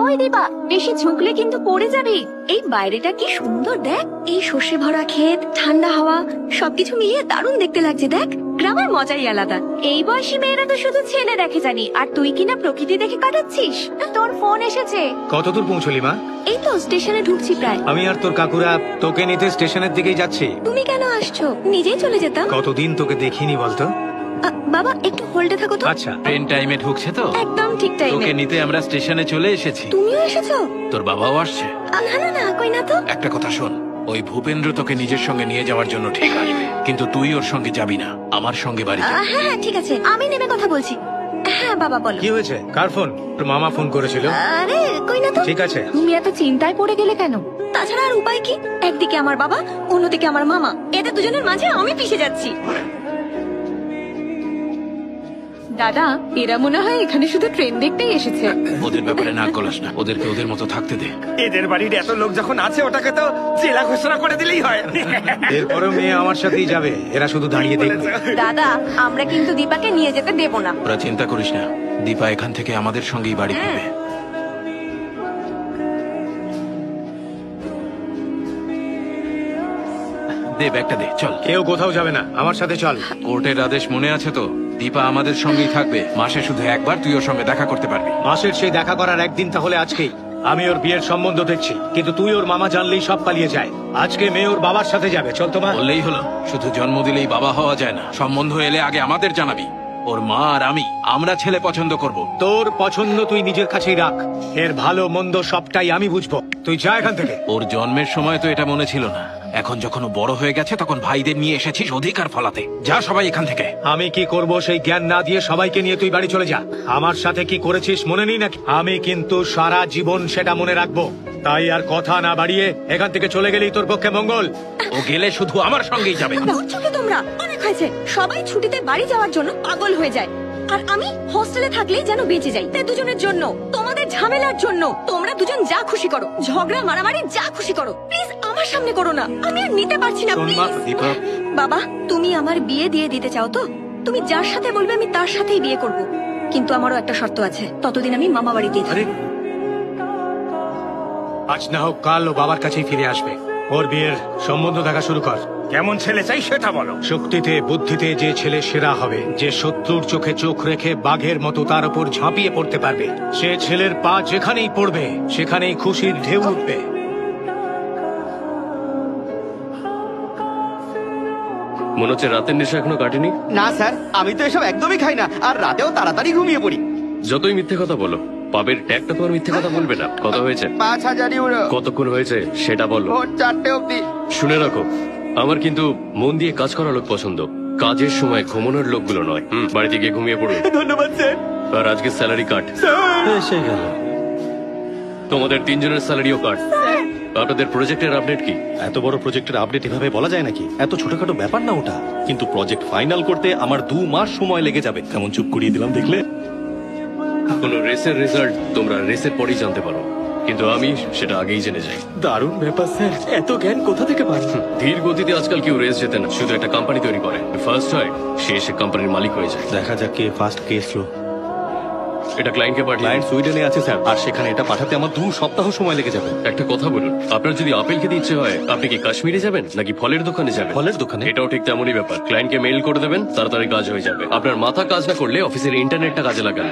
ওই দিবা, বেশি ঝুঁকলে কিন্তু পড়ে যাবি। এই বাইরেটা কি সুন্দর দেখ, এই সর্ষে ভরা ক্ষেত, ঠান্ডা হাওয়া, সবকিছু মিলিয়ে দারুণ দেখতে লাগছে। দেখ, গ্রামের মজাই আলাদা। এই বয়সী মেয়েরা তো শুধু ছেলে দেখে জানি, আর তুই কিনা প্রকৃতি দেখে কাটাচ্ছিস। তোর ফোন এসেছে। কত দূর পৌঁছলি মা? এই তো স্টেশনে ঢুকছি প্রায়। আমি আর তোর কাকুরা তোকে নিতে স্টেশনের দিকেই যাচ্ছি। তুমি কেন আসছো? নিজেই চলে যেতাম। কতদিন তোকে দেখিনি বলতো? বাবা একটু হোল্ডে থাকো তো। আচ্ছা, ট্রেন টাইমে ঢুকছে তো? একদম ঠিক টাইমে। তোকে নিতে আমরা স্টেশনে চলে এসেছি। তুমিও এসেছো? তোর বাবাও আসছে। না না না, কই না তো। একটা কথা শোন, ওই ভূপেন্দ্র তোকে নিজের সঙ্গে নিয়ে যাওয়ার জন্য ঠিক আসবে, কিন্তু তুই ওর সঙ্গে যাবি না, আমার সঙ্গে বাড়ি যাবি। হ্যাঁ হ্যাঁ ঠিক আছে, আমি নেমে কথা বলছি। হ্যাঁ বাবা বলো। কি হয়েছে? কার ফোন? তোর মামা ফোন করেছিল। আরে কই না তো। ঠিক আছে। তুমি এত চিন্তায় পড়ে গেলে কেন? তাছাড়া আর উপায় কি? একদিকে আমার বাবা, অন্যদিকে আমার মামা, এদের দুজনের মাঝে আমি পিষে যাচ্ছি। দাদা, এরা মনে হয় এখানে শুধু ট্রেন দেখতেই এসেছে। ওদের ব্যাপারে নাক গলাস না, ওদেরকে ওদের মতো থাকতে দে। এদের বাড়ির এত লোক যখন আছে, ওটাকে তো জেলা ঘোষণা করে দিলেই হয়। এরপরেও মেয়ে আমার সাথেই যাবে, এরা শুধু দাঁড়িয়ে দেখবে। দাদা, আমরা কিন্তু দীপাকে নিয়ে যেতে দেব না। ওরা চিন্তা করিস না, দীপা এখান থেকে আমাদের সঙ্গেই বাড়ি ফিরবে। দে ব্যাগটা দে, চল। কেউ কোথাও যাবে না, আমার সাথে চল। কোর্টের আদেশ মনে আছে তো? দীপা আমাদের সঙ্গেই থাকবে, মাসে শুধু একবার তুই ওর সঙ্গে দেখা করতে পারবি। মাসের সেই দেখা করার একদিন তাহলে আজকেই। আমি ওর বিয়ের সম্বন্ধ দেখছি, কিন্তু তুই ওর মামা জানলেই সব পালিয়ে যায়। আজকে মেয়ে ওর বাবার সাথে যাবে, চল তোমার। বললেই হলো, শুধু জন্ম দিলেই বাবা হওয়া যায় না, সম্বন্ধ এলে আগে আমাদের জানাবি। ওর মা আর আমরা ছেলে পছন্দ করব। তোর পছন্দ তুই নিজের কাছেই রাখ, এর ভালো মন্দ সবটাই আমি বুঝবো। তুই যা এখান থেকে। ওর জন্মের সময় তো এটা মনে ছিল না, এখন যখন ও বড় হয়ে গেছে তখন ভাইদের নিয়ে এসেছিস অধিকার ফলাতে। যা সবাই এখান থেকে। আমি কি করব সেই জ্ঞান না দিয়ে সবাইকে নিয়ে তুই বাড়ি চলে যা। আমার সাথে কি করেছিস মনে নেই নাকি? আমি কিন্তু সারা জীবন সেটা মনে রাখবো। তাই আর কথা না বাড়িয়ে এখান থেকে চলে গেলেই তোর পক্ষে মঙ্গল। ও গেলে শুধু আমার সঙ্গেই যাবে। বুঝছো কি তোমরা? অনেক হয়েছে। সবাই ছুটিতে বাড়ি যাওয়ার জন্য পাগল হয়ে যায়, আর আমি হোস্টেলে থাকলেই যেন বেঁচে যাই। তাই দুজনের জন্য, তোমাদের ঝামেলার জন্য। তোমরা দুজন যা খুশি করো, ঝগড়া মারামারি যা খুশি করো, প্লিজ আমার সামনে করো না। আমি আর নিতে পারছি না, প্লিজ। বাবা, তুমি আমার বিয়ে দিয়ে দিতে চাও তো? তুমি যার সাথে বলবে আমি তার সাথেই বিয়ে করব, কিন্তু আমারও একটা শর্ত আছে, ততদিন আমি মামা বাড়িতেই থাকবো। আজ না হোক কাল ও বাবার কাছেই ফিরে আসবে। ওর বিয়ের সম্বন্ধ দেখা শুরু কর। কেমন ছেলে চাই সেটা বলো। শক্তিতে বুদ্ধিতে যে ছেলে সেরা হবে, যে শত্রুর চোখে চোখ রেখে বাঘের মতো তার উপর ঝাঁপিয়ে পড়তে পারবে, সে ছেলের পা যেখানেই পড়বে সেখানেই খুশির ঢেউ উঠবে। মনে হচ্ছে রাতের নেশা এখনো কাটেনি। না স্যার, আমি তো এসব একদমই খাই না, আর রাতেও তাড়াতাড়ি ঘুমিয়ে পড়ি। যতই মিথ্যে কথা বলো, পাবের ট্যাগটা তোমার মিথ্যে কথা বলবে না। কত হয়েছে? ৫,০০০ ইউরো। কতক্ষণ হয়েছে সেটা বলো। ভোর ৪টে অবধি। শুনে রাখো, আমার কিন্তু মন দিয়ে কাজ করা লোক পছন্দ, কাজের সময় ঘুমানোর লোকগুলো নয়। বাড়িতে গিয়ে ঘুমিয়ে পড়ুন। ধন্যবাদ স্যার। আর আজকে স্যালারি কাট। এসে গেল। তোমাদের তিনজনের স্যালারিও কাট। আপনাদের প্রজেক্টের আপডেট কি? এত বড় প্রজেক্টের আপডেট এভাবে বলা যায় নাকি? এত ছোটখাটো ব্যাপার না ওটা, কিন্তু প্রজেক্ট ফাইনাল করতে আমার 2 মাস সময় লেগে যাবে। কেমন চুপ করিয়ে দিলাম দেখলে? কোন রেসের রেজাল্ট তোমরা রেসের পরেই জানতে পারো, কিন্তু আমি সেটা আগেই জেনে যাই। দারুণ ব্যাপার স্যার, এত জ্ঞান কোথা থেকে পান? ধীর গতিতে আজকাল কেউ রেস জেতে না, শুধু একটা কোম্পানি তৈরি করে, ফার্স্ট হয় সে এসে কোম্পানির মালিক হয়ে যায়। দেখা যাক কে ফার্স্ট, কে স্লো। এটা ক্লায়েন্টকে পাঠিয়ে। ক্লায়েন্ট সুইডেনে আছে স্যার, আর সেখানে এটা পাঠাতে আমার 2 সপ্তাহ সময় লেগে যাবে। একটা কথা বলুন, আপনার যদি আপেল খেতে ইচ্ছে হয়, আপনি কি কাশ্মীরে যাবেন নাকি ফলের দোকানে যাবেন? ফলের দোকানে? এটাও ঠিক তেমনই ব্যাপার। ক্লায়েন্টকে মেইল করে দেবেন, তাড়াতাড়ি কাজ হয়ে যাবে। আপনার মাথা কাজ না করলে অফিসের ইন্টারনেটটা কাজে লাগান।